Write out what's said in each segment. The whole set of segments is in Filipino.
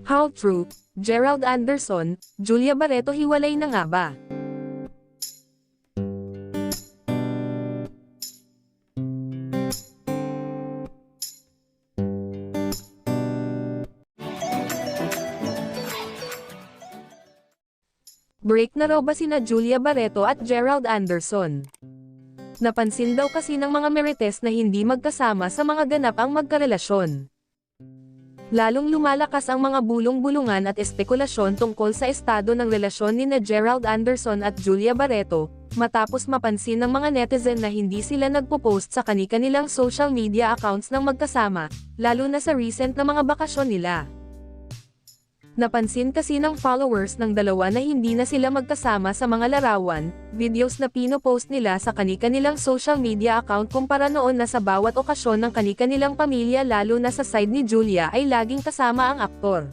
How true, Gerald Anderson, Julia Barreto hiwalay na nga ba? Break na raw ba sina Julia Barreto at Gerald Anderson? Napansin daw kasi ng mga Marites na hindi magkasama sa mga ganap ang magkarelasyon. Lalong lumalakas ang mga bulong-bulungan at espekulasyon tungkol sa estado ng relasyon ni Gerald Anderson at Julia Barreto, matapos mapansin ng mga netizen na hindi sila nagpo-post sa kani-kanilang social media accounts ng magkasama, lalo na sa recent na mga bakasyon nila. Napansin kasi ng followers ng dalawa na hindi na sila magkasama sa mga larawan, videos na pinopost nila sa kani-kanilang social media account kumpara noon na sa bawat okasyon ng kani-kanilang pamilya lalo na sa side ni Julia ay laging kasama ang aktor.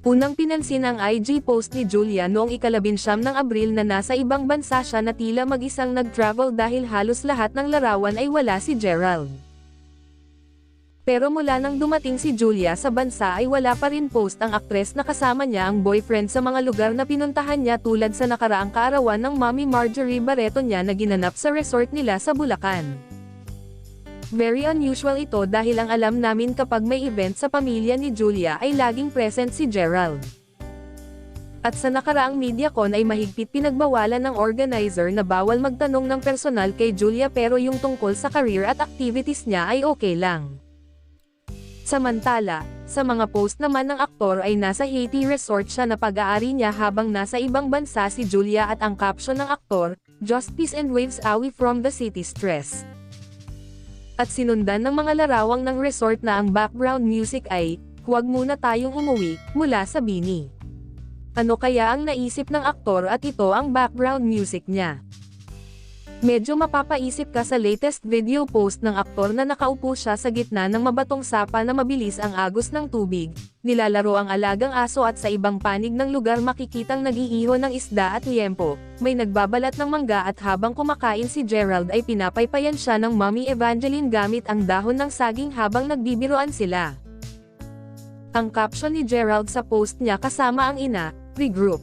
Unang pinansin ang IG post ni Julia noong ika-19 ng Abril na nasa ibang bansa siya na tila mag-isang nag-travel dahil halos lahat ng larawan ay wala si Gerald. Pero mula nang dumating si Julia sa bansa ay wala pa rin post ang aktres na kasama niya ang boyfriend sa mga lugar na pinuntahan niya tulad sa nakaraang kaarawan ng Mommy Marjorie Barreto niya na ginanap sa resort nila sa Bulacan. Very unusual ito dahil ang alam namin kapag may event sa pamilya ni Julia ay laging present si Gerald. At sa nakaraang MediaCon ay mahigpit pinagbawalan ng organizer na bawal magtanong ng personal kay Julia pero yung tungkol sa career at activities niya ay okay lang. Samantala, sa mga post naman ng aktor ay nasa Haiti resort siya na pag-aari niya habang nasa ibang bansa si Julia at ang caption ng aktor, "Just peace and waves away from the city stress." At sinundan ng mga larawang ng resort na ang background music ay, "Huwag muna tayong umuwi," mula sa Bini. Ano kaya ang naisip ng aktor at ito ang background music niya? Medyo mapapaisip ka sa latest video post ng aktor na nakaupo siya sa gitna ng mabatong sapa na mabilis ang agos ng tubig, nilalaro ang alagang aso at sa ibang panig ng lugar makikitang nag-iiho ng isda at liempo, may nagbabalat ng mangga at habang kumakain si Gerald ay pinapaypayan siya ng Mommy Evangeline gamit ang dahon ng saging habang nagbibiroan sila. Ang caption ni Gerald sa post niya kasama ang ina, "Regroup."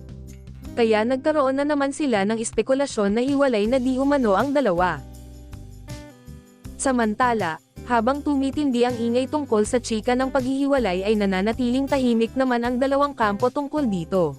Kaya nagkaroon na naman sila ng espekulasyon na hiwalay na di umano ang dalawa. Samantala, habang tumitindi ang ingay tungkol sa chika ng paghihiwalay ay nananatiling tahimik naman ang dalawang kampo tungkol dito.